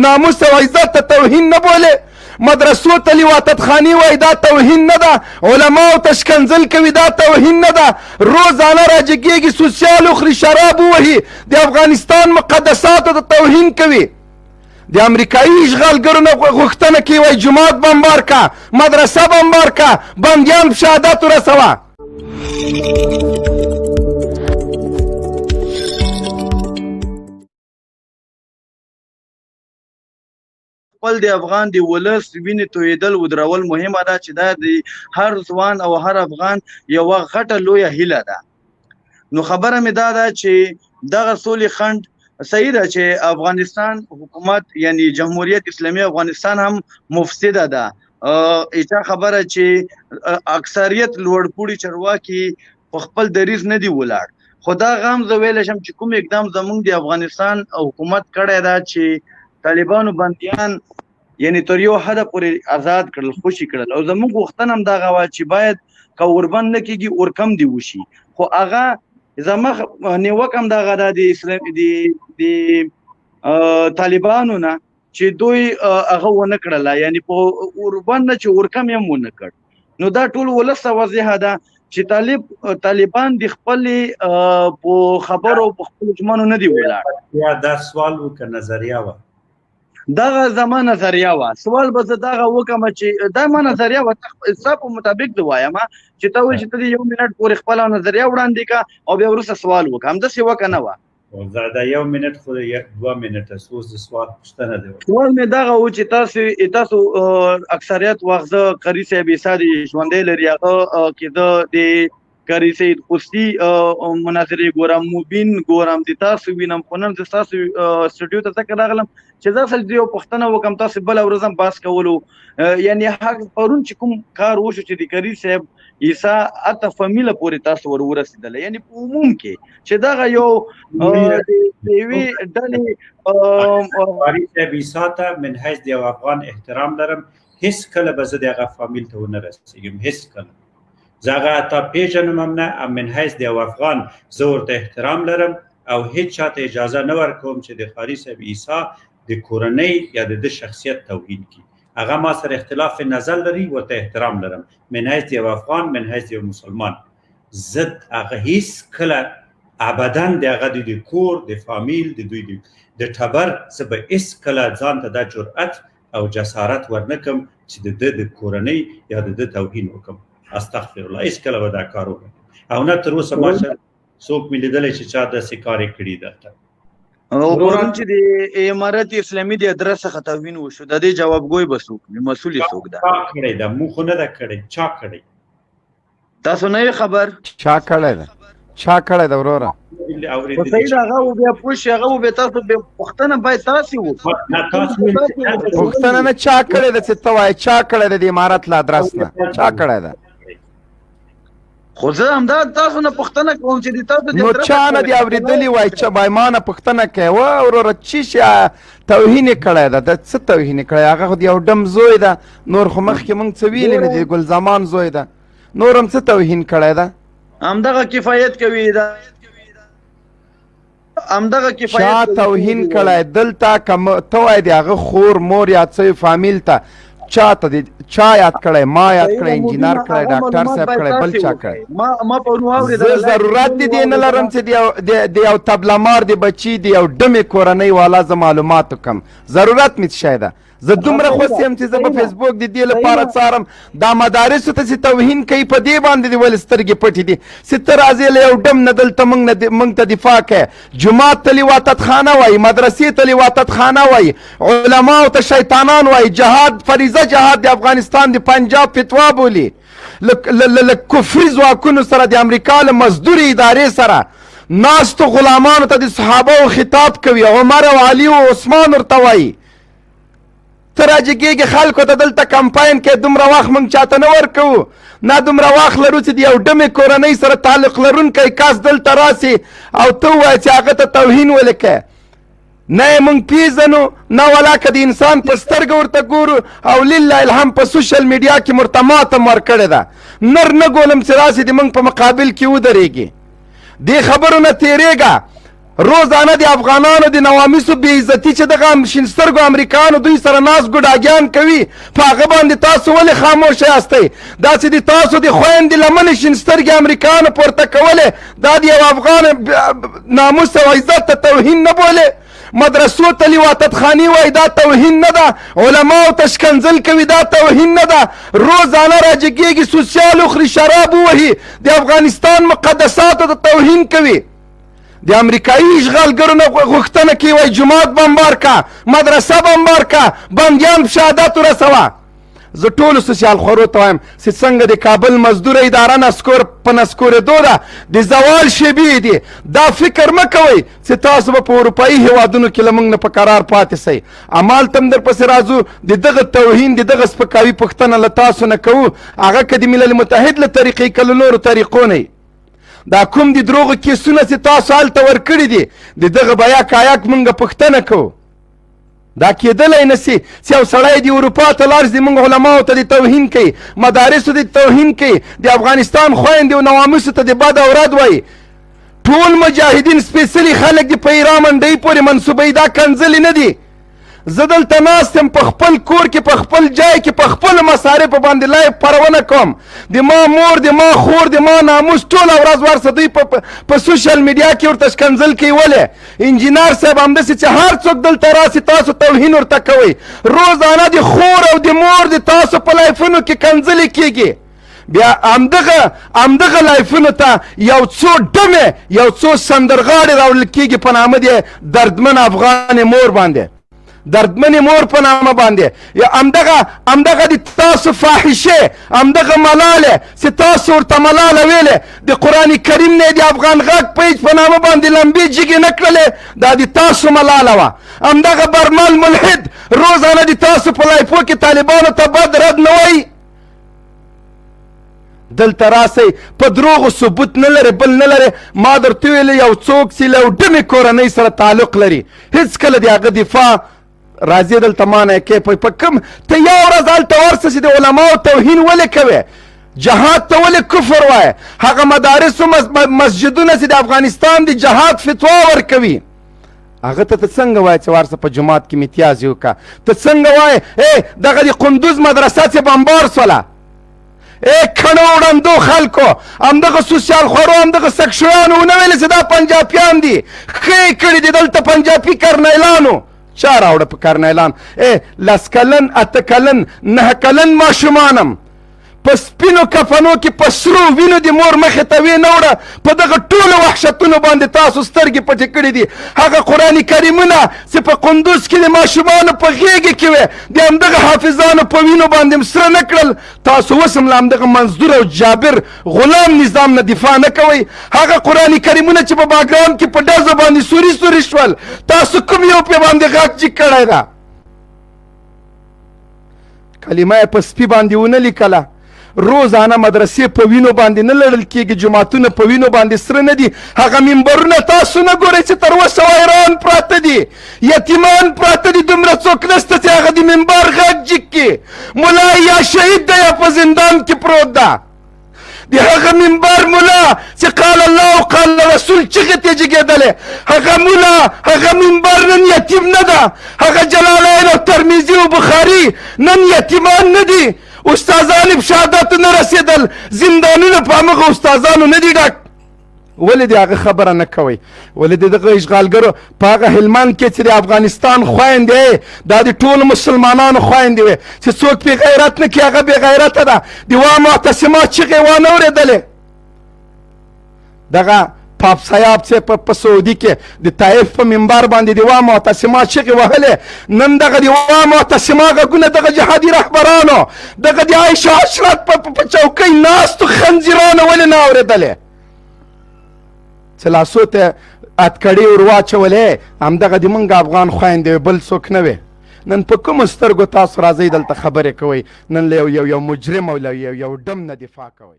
ناموس او عزت ته توهین نه بولې. مدرسو ته لیواتت خاني وایي دا توهین نه ده. علماو ته شکنځل کوي دا توهین نه ده. روزانه راجګېږي سوسیال وخوري شراب ووهي د افغانستان مقدساتو ته توهین کوي. د امریکایي اشغالګرو نه غوښتنه کوي وایي جومات بمبار کا، مدرسه بمبار کا، بندیان په شهادت ورسوه. خپل د افغان د ولس وینې تویېدل ودرول مهمه ده چې دا د هر ځوان او هر افغان یوه غټه لویه هیله ده. نو خبره مې دا ده چې دغه سولې خنډ صحیح ده چې افغانستان حکومت یعنی جمهوریت اسلامی افغانستان هم مفسده ده. ایچا خبره چې اکثریت لوړپوړي چارواکي په خپل دریځ نه دی ولاړ. خو دا غم زه ویلی شم چې کوم اقدام زموږ د افغانستان حکومت کړی ده چې طالبانو بندیان یعنی تر یو حده پورې آزاد کړل، خوشي کړل. او زموږ غوښتنه هم دغه وه چې باید که اوربند نه کېږي اورکم دې وشي. خو هغه زما نیوک هم دغه ده د طالبانو نه چې دوی هغه ونه کړله، یعنی په اوربند نه چې اورکم یې هم ونه کړ. نو دا ټول ولس ته واضحه ده چې طالبان د خپلې په خبرو په خپلو ژمنو نه دي ولاړ. دا سوال وکړه نظریه وه، دغه زما نظریه وه. سوال به زه دغه وکړم چې دا ما نظریه وه، ستا په مطابق زه وایم چې ته وایې چې ته د 1 منټ پورې خپله نظریه وړاندې کړه او بیا وروسته سوال وکړه. همداسې وکړه نه وه. دا 1 منټ خو 2 منټه اوس د سوال پوښتنه دی. سوال مې دغه و چې تاسو اکثریت وخت زه قري صاحب عیسی د ژوندی لري هغه کې زه د قري سید قدسي مناظرې ګورم، مبین ګورم، د تاسو وینم. خو نن زه ستاسو سټوډیو ته ځکه راغلم چې زه اصل د یو پوښتنه وکړم، تاسو بله ورځ هم بحث کولو. یعنې هغه پرون چې کوم کار وشو چې د قري صاحب عیسی حتی فامیله پورې تاسو ور ورسېدله، یعنې په عموم کې چې دغه یو د یوې ډلې قري صاحب عیسی ته من حیث د یو افغان احترام لرم. هېڅ کله به زه د هغه فامیل ته ونه رسېږم، هېڅ کله. زه هغه حتی پېژنم هم نه. من حیث د یو افغان زه ورته احترام لرم او هېڅ چاته اجازه نه ورکوم چې د قري صاحب عیسی د کورنۍ یا د شخصیت توهین کړي. هغه ما سره اختلاف نظر لري، ورته احترام لرم. من حیث د یو افغان، من حیث د یو مسلمان، زه هغه هېڅ کله ابدا د هغه د کور د فامیل د دوی د ټبر زه به هېڅ کله ځان ته دا جرأت او جسارت ورنکم چې د ده د کورنۍ یا د ده توهین وکړم. استغفر الله، هېڅ کله به دا کار وکړم. او نه تر اوسه ما څوک مې لیدلی چې چا داسې کار یې کړي دلته. او پرون چې د امارت اسلامي د ادرس څخه توهین وشو، د دې جوابګوی به څوک وي؟ مسؤل یې څوک ده؟ چا کړی ده؟ موږ خو نه ده کړی. چا کړی؟ تاسو نه یې خبر؟ چا کړی ده؟ چا کړی ده وروره؟ خو صحیح ده، هغه و بیا پوه شي، هغه و بیا تاسو بیا پوښتنه باید تاسې وکړو. پوښتنه نه چا کړی ده چې ته وایې چا کړی ده د امارت له ادرس نه؟ چا کړی ده؟ خو زه همدا تاسو نه پوښتنه کوم چې د تاسو نو چا نه دي اورېدلي وایي چې بای ما نه پوښتنه کوي وروره چې شي توهین یې کړی ده. د څه توهین یې کړی؟ هغه خو د یو ډم زوی ده، نور خو مخکې موږ څه ویلي نه دي. ګل زمان زوی ده، نور هم څه توهین کړی ده؟ همدغه کفایت کوي ده، همدغه کفایت چا توهین کړی دلته؟ که ته وایې د هغه خور مور یا څه فامیل ته چا ته چا یاد کړی؟ ما یاد کړی، انجینر کړی، ډاکټر صاحب کړی، بل چا کړی؟ زه ضرورت د دې نه لرم چې د یو تبلمار د بچي د یو ډمې کورنۍ والا زه معلومات وکړم. ضرورت مې څه شی ده؟ زه دومره خوښ یم چې زه په فیسبوک د دې لپاره څارم دا مدارسو ته چې توهین کوي په دې باندې دې ولې سترګې پټې دي چې ته راځې له یو ډم نه دلته موږ ته دفاع کوې. جومات ته لیواتت خانه وایي، مدرسې ته لیواتت خانه وایي، علماو ته شیطانان وایي، جهاد فریضه جهاد د افغانستان د پنجاب فتوا بولي، له کفري ځواکونو سره د امریکا له مزدوري ادارې سره ناستو غلامانو ته د صحابو خطاب کوي، عمر او علي او عثمان ورته وایي. ته راجګېږې خلکو ته دلته کمپاین کې دومره وخت موږ چاته نه ورکوو، نه دومره وخت لرو چې د یو ډمې کورنۍ سره تعلق لرونکی کس دلته راسي او ته ووایې چې هغه ته توهین ولیکې. نه یې موږ پیژنو، نه ولاکه د انسان په سترګه ورته ګورو، او لله الحمد په سوشل میډیا کې ورته ماتم ورکړې ده. نر نه ګولم چې راسي د موږ په مقابل کې ودرېږي. دې خبرو نه تېرېږه. روزانه د افغانانو د نواميسو بې عزتي چې دغه شین سترګو امریکایانو دوی سره ناست ګوډاګیان کوي په هغه باندې تاسو ولې خاموشه یاستئ داسې د تاسو د خویندې لمنې شین سترګې امریکایانو پورته کولې دا د یو افغان ناموس او عزت ته توهین نه بولې مدرسو ته لیواتت خاني وایي دا توهین نه ده علماو ته شکنځل کوي دا توهین نه ده روزانه راجګېږي سوسیال وخوري شراب ووهي د افغانستان مقدساتو ته توهین کوي د امریکایي اشغالګرو نه غوښتنه کوي وایي جومات بمبار کا مدرسه بمبار کا بندیان په شهادت ورسوه زه ټولو سوسیال خورو ته وایم چې څنګه د کابل مزدور اداره نسکور په نسکورېدو ده د زوال شیبې دي دا فکر مه کوئ چې تاسو به په اروپایي هیوادونو کې له موږ نه په قرار پاتې سئ همالته هم درپسې راځو د دغه توهین د دغه سپکاوي پوښتنه له تاسو نه کوو هغه که د ملل متحد له طریقې که له نورو طریقو نه دا کوم د دروغو کیسونه چې تاسو هلته ورکړي دي د دغه بیاک آیاک موږ پوښتنه کوو دا کېدلی نسي چې یو سړی د اروپا ته لاړ زموږ علماو ته د توهین کوي مدارسو د توهین کوي د افغانستان خویندې او نواموسو ته د بد او رد وایي ټول مجاهدین سپېڅلي خلک دي په ایران منډۍ پورې منصوبوي دا کنځلې نه دي زه دلته ناست یم په خپل کور کې په خپل جای کې په خپلو مصارفو باندې لایف پرونه کوم د ما مور د ما خور د ما ناموس ټوله ورځ ورسه دوی په سوشل میډیا کې ورته ښکنځل کوي ولې انجینر صاحب همداسې چې هر څوک دلته راسي تاسو توهین ورته کوئ روزانه د خور او د مور د تاسو په لایفونو کې کنځلې کېږي بیا همدغه لایفونو ته یو څو ډمې یو څو سندرغاړې راوړل کېږي په نامه د دردمن افغان مور باندې دردمنې مور په نامه باندې یا همدغه د تاسو فاحشه همدغه ملالې چې تاسو ورته ملاله ویلې د قرآن کریم نه د افغان غږ پیج په نامه باندې لمبې جګې نه کړلې دا د تاسو ملاله وه همدغه برمل ملحد روزانه د تاسو په لایفو کې طالبانو ته بد رد نه وایي دلته راسئ په دروغو ثبوت نه لري بل نه لري ما درته ویلې یو څوک چې له ډمې کورنۍ سره تعلق لري هېڅکله د هغه دفاع راځي دلته مانه کې په کوم ته یو ورځ هلته ورسه چې د علماو توهین ولې کوې جهاد ته ولې کفر وایې هغه مدارسو مسجدونه چې د افغانستان د جهاد فتوا ورکوي هغه ته څنګه وایې چې ورسه په جومات کې امتیاز یې وکړه ته څنګه وایې دغه د قندوز مدرسه چې بمبار سوله کڼو وړندو خلکو همدغه سوسیال خورو همدغه سکشویانو ونه ویلې چې دا پنجابیان دي ښه یې کړي دي دلته پنجابي کرنیلانو چا راوړه په کرنیلان لس کلن اته کلن نه کلن ماشومانم په سپینو کفنو کې په سرو وینو د مور مخې ته وې نه وړه په دغه ټولو وحشتونو باندې تاسو سترګې پټې کړي دي هغه قرآن کریمونه چې په قندوز کې د ماشومانو په غېږې کې وې د همدغه حافظانو په وینو باندې م سره نه کړل تاسو اوس هم له همدغه منظور او جابر غلام نظام نه دفاع نه کوئ هغه قرآن کریمونه چې په باګراونډ کې په ډزو باندې سوري سوري شول تاسو کوم یو پې باندې غږ جګ کړی ده کلمه یې په سپي باندې ونه لیکله روزانه مدرسې په وینو باندې نه لړل کېږي جوماتونه په وینو باندې سره نه دي هغه منبرونه تاسو نه ګورئ چې تر اوسه ویران پراته دي یتیمان پراته دي دومره څوک نشته چې هغه د منبر غږ جګ کړي ملا یا شهید ده یا په زندان کې پروت ده د هغه منبر ملا چې قال الله او قال رسول چغې ته جګېدلې هغه ملا هغه منبر نن یتیم نه ده هغه جلالین او ترمیزي او بخاري نن یتیمان نه دي استادان په شهادت نه رسېدل زندانونه په همغه استادانو نه دي ډک ولې د هغه خبره نه کوئ ولې د دغه اشغالګرو په هغه هلمند کې چې د افغانستان خویندې دا د ټولو مسلمانانو خویندې وې چې څوک بې غیرت نه کړي هغه بې غیرته ده د وا معتصما چغې وانه اورېدلې دغه پاپ صاحب چې په سعودي کې د طایف په منبر باندې د وا معتصما چغې وهلې نن دغه د وا معتصما غږونه دغه جهادي رهبرانو دغه د عایشه اشرت په چوکۍ ناستو خنزیرانو ولې نه اورېدلې چې لاسو ته اتکړې ور واچولې همدغه د موږ افغان خویندې بل څوک نه وې نن په کومو سترګو تاسو راځئ دلته خبرې کوئ نن له یو مجرم او یو ډم نه دفاع کوئ